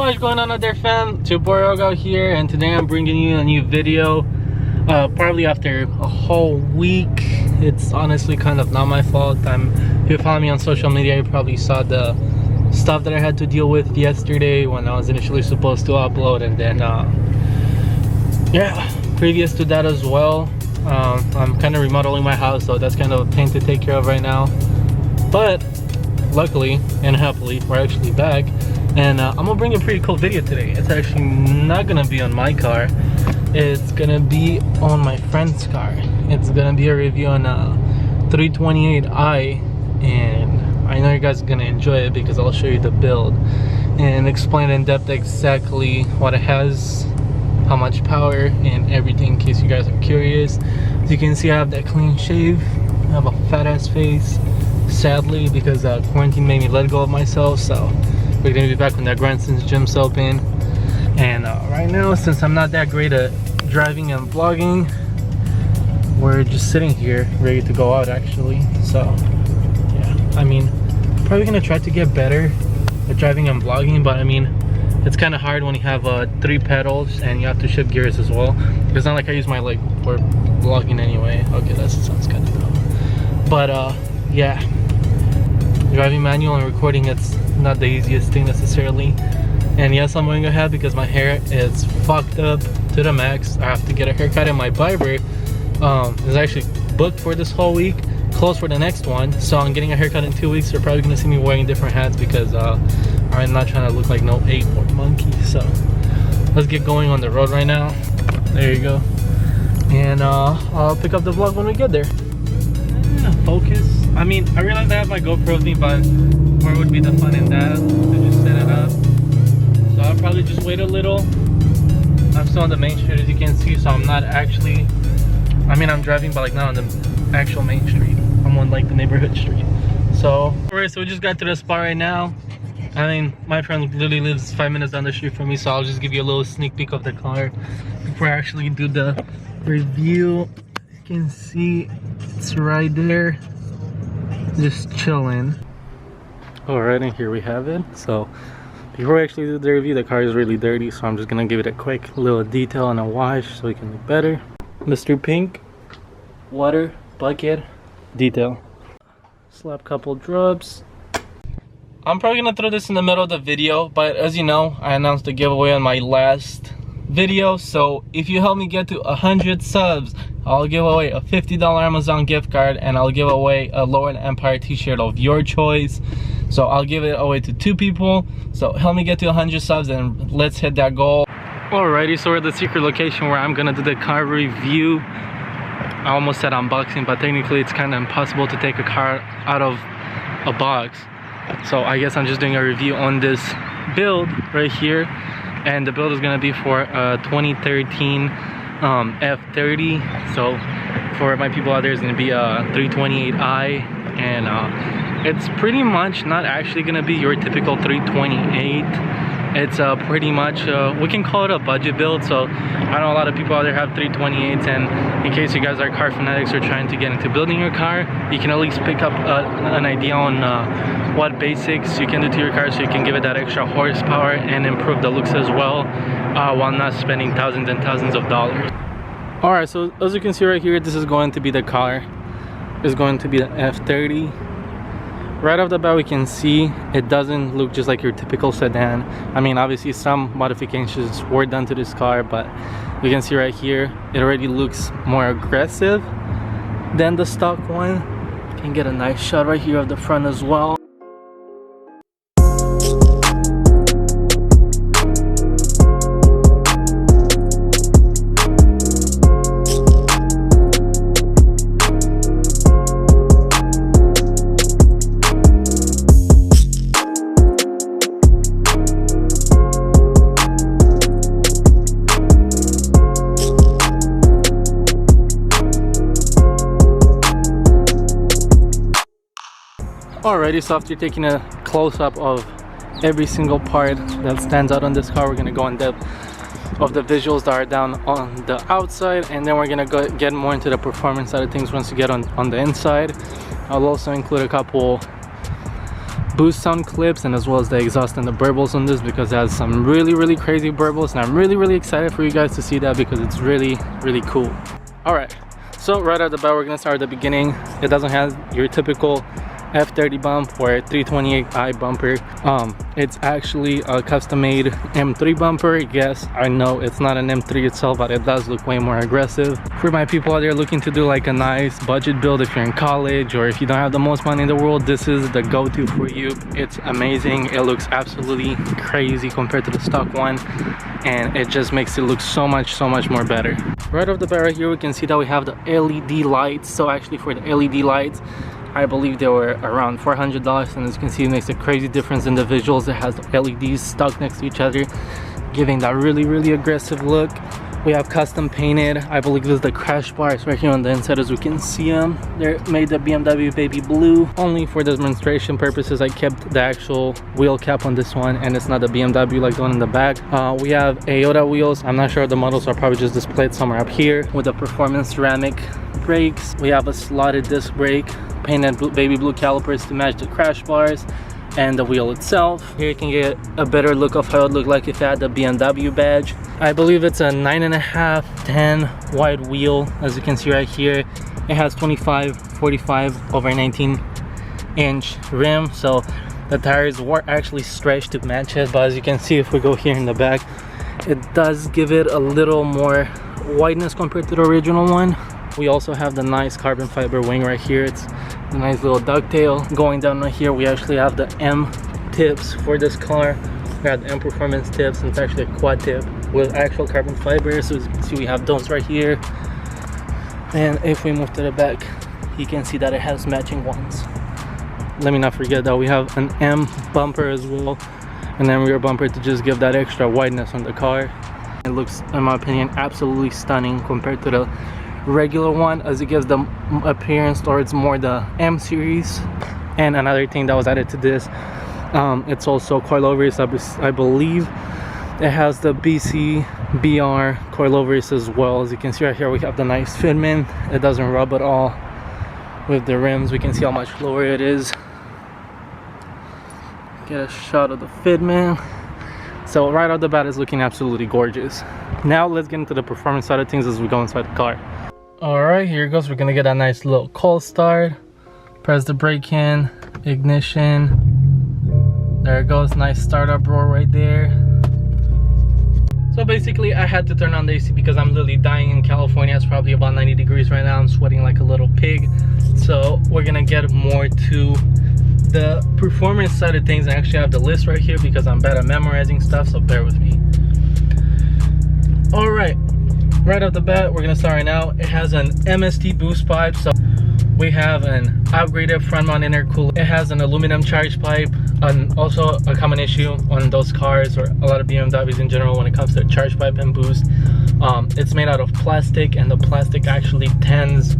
much going on out there, fam? It's your boy Rogo here, and today I'm bringing you a new video. Probably after a whole week. It's honestly kind of not my fault. If you follow me on social media, you probably saw the stuff that I had to deal with yesterday when I was initially supposed to upload, and then yeah, previous to that as well, I'm kind of remodeling my house, so that's kind of a pain to take care of right now. But luckily and happily, we're actually back, and I'm gonna bring a pretty cool video today. It's actually not gonna be on my car. It's gonna be on my friend's car. It's gonna be a review on a 328i, and I know you guys are gonna enjoy it because I'll show you the build and explain in depth exactly what it has, how much power, and everything in case you guys are curious. As you can see, I have that clean shave. I have a fat ass face, sadly, because quarantine made me let go of myself. So we're gonna be back when that Granson's gym's open. And right now, since I'm not that great at driving and vlogging, we're just sitting here ready to go out actually. So yeah, I mean, probably gonna try to get better at driving and vlogging, but I mean, it's kind of hard when you have 3 pedals and you have to shift gears as well. It's not like I use my leg for vlogging anyway. Okay, that sounds kind of dumb, but yeah, driving manual and recording, it's not the easiest thing necessarily. And yes, I'm wearing a hat because my hair is fucked up to the max. I have to get a haircut, and my barber is actually booked for this whole week, closed for the next one. So I'm getting a haircut in 2 weeks. You're probably gonna see me wearing different hats because I'm not trying to look like no ape-board monkey. So let's get going on the road right now. There you go. And I'll pick up the vlog when we get there. Focus. I mean, I realize I have my GoPro with me, but where would be the fun in that to just set it up? So I'll probably just wait a little. I'm still on the main street, as you can see, so I'm not actually, I mean, I'm driving, but like not on the actual main street. I'm on like the neighborhood street. So alright, so we just got to the spot right now. I mean, my friend literally lives 5 minutes down the street from me, so I'll just give you a little sneak peek of the car before I actually do the review. You can see it's right there, just chilling. Alright, and here we have it. So before I actually do the review, the car is really dirty, so I'm just gonna give it a quick little detail and a wash so it can look better. Mr. Pink, water, bucket, detail. Slap couple drops. I'm probably gonna throw this in the middle of the video, but as you know, I announced a giveaway on my last video. So if you help me get to 100 subs, I'll give away a $50 Amazon gift card, and I'll give away a Lower Empire t-shirt of your choice. So I'll give it away to 2 people. So help me get to 100 subs and let's hit that goal. Alrighty, so we're at the secret location where I'm gonna do the car review. I almost said unboxing, but technically it's kind of impossible to take a car out of a box. So I guess I'm just doing a review on this build right here. And the build is gonna be for a 2013 F30. So for my people out there, it's gonna be a 328i, and it's pretty much not actually gonna be your typical 328. It's pretty much we can call it a budget build. So I know a lot of people out there have 328s, and in case you guys are car fanatics or trying to get into building your car, you can at least pick up an idea on what basics you can do to your car, so you can give it that extra horsepower and improve the looks as well, while not spending thousands and thousands of dollars. Alright, so as you can see right here, this is going to be the car. It's going to be the F30. Right off the bat, we can see it doesn't look just like your typical sedan. I mean, obviously some modifications were done to this car, but we can see right here, it already looks more aggressive than the stock one. You can get a nice shot right here of the front as well. Alrighty, so after taking a close-up of every single part that stands out on this car, we're gonna go in depth of the visuals that are down on the outside, and then we're gonna get more into the performance side of things once you get on the inside. I'll also include a couple boost sound clips and as well as the exhaust and the burbles on this, because it has some really crazy burbles, and I'm really excited for you guys to see that because it's really cool. All right, so right out the bat we're gonna start at the beginning. It doesn't have your typical F30 bump or 328i bumper. It's actually a custom-made M3 bumper. Yes, I know it's not an M3 itself, but it does look way more aggressive. For my people out there looking to do like a nice budget build, if you're in college or if you don't have the most money in the world, this is the go-to for you. It's amazing. It looks absolutely crazy compared to the stock one, and it just makes it look so much more better. Right off the bat right here we can see that we have the LED lights. So actually for the LED lights, I believe they were around $400, and as you can see it makes a crazy difference in the visuals. It has the LEDs stuck next to each other, giving that really aggressive look. We have custom painted, I believe this is the crash bars right here on the inside. As we can see them, they're made the BMW baby blue. Only for demonstration purposes I kept the actual wheel cap on this one, and it's not the BMW like the one in the back. We have Toyota wheels. I'm not sure of the models, so I'll probably just display it somewhere up here with the performance ceramic brakes. We have a slotted disc brake, painted baby blue calipers to match the crash bars and the wheel itself. Here you can get a better look of how it would look like if it had the BMW badge. I believe it's a 9.5 10 wide wheel. As you can see right here, it has 25/45 over 19 inch rim, so the tires were actually stretched to match it. But as you can see, if we go here in the back, it does give it a little more wideness compared to the original one. We also have the nice carbon fiber wing right here. It's a nice little ducktail. Going down right here, we actually have the M tips for this car. We have the M Performance tips, and it's actually a quad tip with actual carbon fiber. So as you can see, we have those right here. And if we move to the back, you can see that it has matching ones. Let me not forget that we have an M bumper as well, and then rear bumper to just give that extra wideness on the car. It looks, in my opinion, absolutely stunning compared to the regular one, as it gives the appearance towards more the M series. And another thing that was added to this, it's also coilovers. I believe it has the BR coilovers as well. As you can see right here, we have the nice fitment. It doesn't rub at all with the rims. We can see how much lower it is. Get a shot of the fitment. So right off the bat, it's looking absolutely gorgeous. Now let's get into the performance side of things as we go inside the car. Alright, here it goes. We're gonna get a nice little cold start. Press the brake in, ignition. There it goes, nice startup roar right there. So basically I had to turn on the AC because I'm literally dying in California. It's probably about 90 degrees right now. I'm sweating like a little pig. So we're gonna get more to the performance side of things. I actually have the list right here because I'm bad at memorizing stuff, so bear with me. Alright, right off the bat, we're gonna start right now. It has an MST boost pipe, so we have an upgraded front mount intercooler. It has an aluminum charge pipe, and also a common issue on those cars or a lot of BMWs in general when it comes to charge pipe and boost. It's made out of plastic, and the plastic actually tends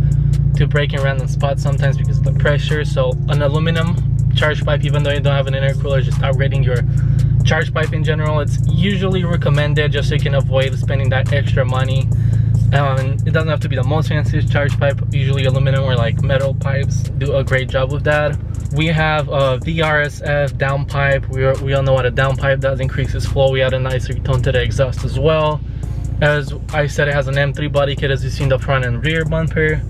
to break in random spots sometimes because of the pressure. So an aluminum charge pipe, even though you don't have an intercooler, just upgrading your charge pipe in general, it's usually recommended just so you can avoid spending that extra money. It doesn't have to be the most fanciest charge pipe. Usually aluminum or like metal pipes do a great job with that. We have a VRSF downpipe. We all know what a downpipe does, increases flow. We add a nicer tone to the exhaust as well. As I said, it has an M3 body kit, as you see in the front and rear bumper.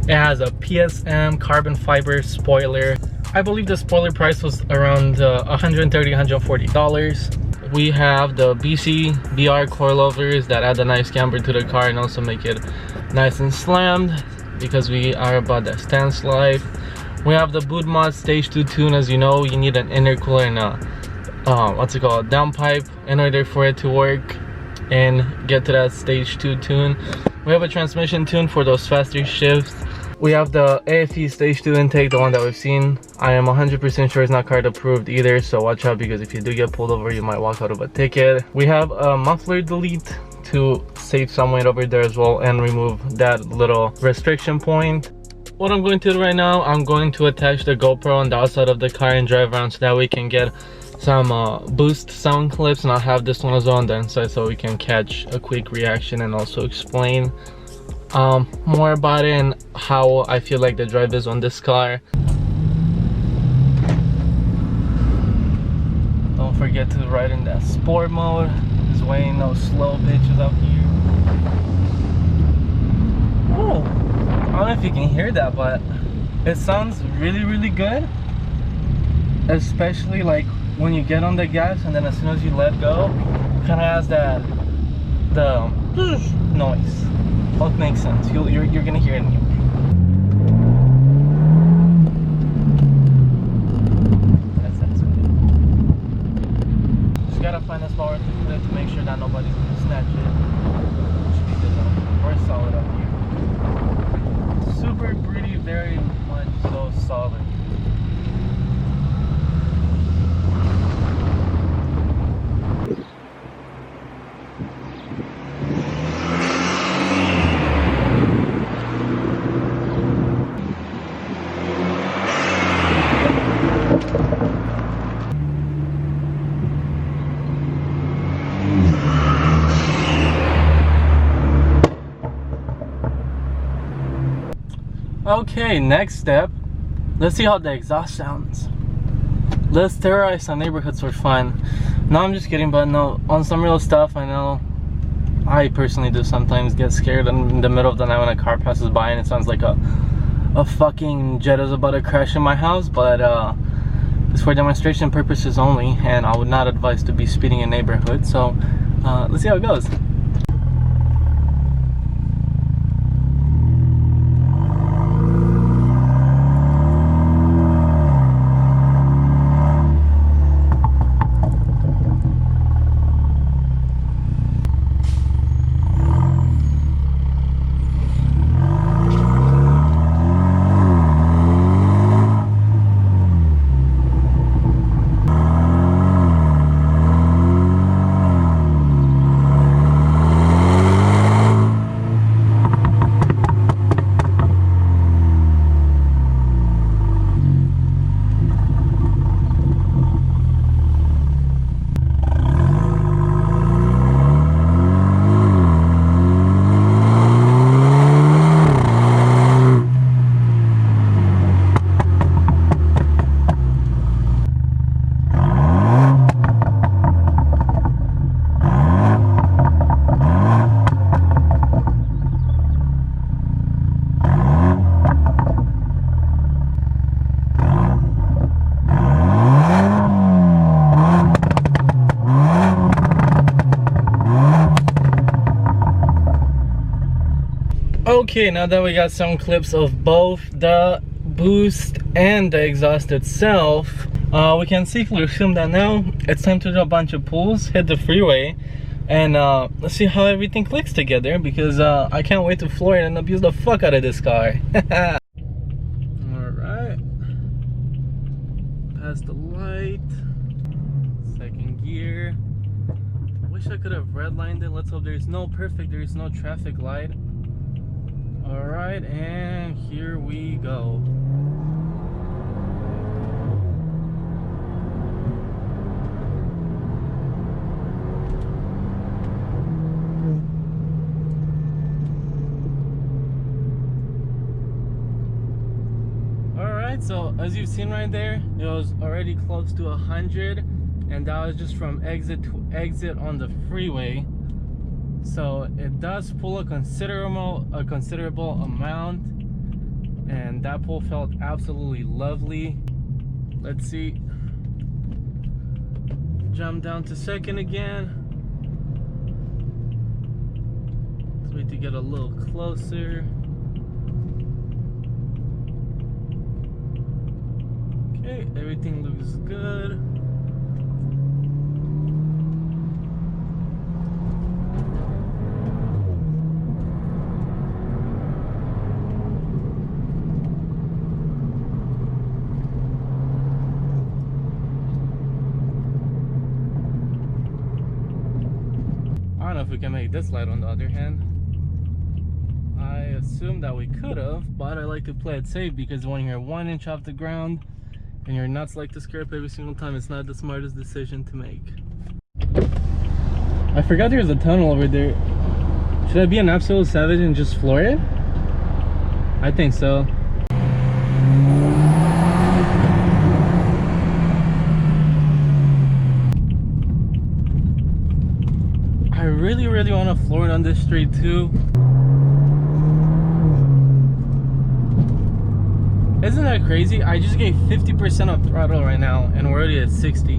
It has a PSM carbon fiber spoiler. I believe the spoiler price was around $130, $140. We have the BR coilovers that add a nice camber to the car and also make it nice and slammed because we are about that stance life. We have the boot mod stage 2 tune. As you know, you need an intercooler and a downpipe in order for it to work and get to that stage 2 tune. We have a transmission tune for those faster shifts. We have the AFE stage 2 intake, the one that we've seen. I am 100% sure it's not card approved either, so watch out because if you do get pulled over, you might walk out of a ticket. We have a muffler delete to save some weight over there as well and remove that little restriction point. What I'm going to do right now, I'm going to attach the GoPro on the outside of the car and drive around so that we can get some boost sound clips, and I'll have this one as well on the inside so we can catch a quick reaction and also explain more about it and how I feel like the drive is on this car. forget to ride in that sport mode. There's way no slow pitches out here. Oh, I don't know if you can hear that, but it sounds really good. Especially like when you get on the gas and then as soon as you let go, it kind of has that noise. Both makes sense. You're gonna hear it anyway. Just gotta find a smaller clip to make sure that nobody's gonna snatch it. Should be good though. We're solid up here. Super pretty, very much so solid. Okay, next step. Let's see how the exhaust sounds. Let's terrorize some neighborhoods for fun. No, I'm just kidding, but no, on some real stuff, I know I personally do sometimes get scared in the middle of the night when a car passes by and it sounds like a fucking jet is about to crash in my house, but it's for demonstration purposes only, and I would not advise to be speeding in neighborhoods. So let's see how it goes. Okay, now that we got some clips of both the boost and the exhaust itself, we can safely assume that now it's time to do a bunch of pulls, hit the freeway, and let's see how everything clicks together, because I can't wait to floor it and abuse the fuck out of this car. Alright, past the light, second gear. Wish I could have redlined it. Let's hope there's no traffic light. Alright, and here we go. Alright, so as you've seen right there, it was already close to 100, and that was just from exit to exit on the freeway. So it does pull a considerable amount, and that pull felt absolutely lovely. Let's see, jump down to second again. Let's wait to get a little closer. Okay, everything looks good. I don't know if we can make this light on the other hand. I assume that we could have, but I like to play it safe, because when you're 1 inch off the ground and your nuts like to scare up every single time, it's not the smartest decision to make. I forgot there's a tunnel over there. Should I be an absolute savage and just floor it? I think so. I really want to floor it on this street too. Isn't that crazy? I just gave 50% of throttle right now and we're already at 60.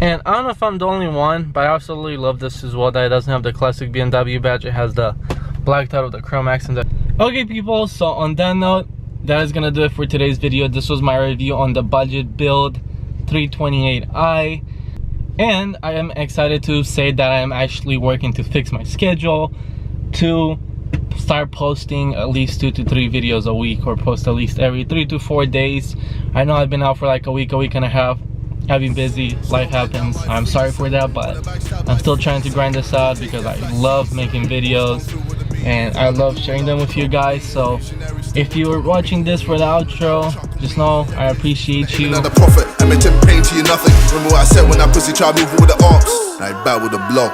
And I don't know if I'm the only one, but I absolutely love this as well, that it doesn't have the classic BMW badge. It has the black top with the chrome accent. Okay people, so on that note, that is gonna do it for today's video. This was my review on the budget build 328i, and I am excited to say that I am actually working to fix my schedule to start posting at least 2 to 3 videos a week, or post at least every 3 to 4 days. I know I've been out for like a week and a half. I've been busy, life happens. I'm sorry for that, but I'm still trying to grind this out because I love making videos and I love sharing them with you guys. So if you're watching this for the outro, just know I appreciate you. Another prophet, I mentioned pain to you nothing. Remember what I said when I pussy tried moving with the ops. I bow with the block.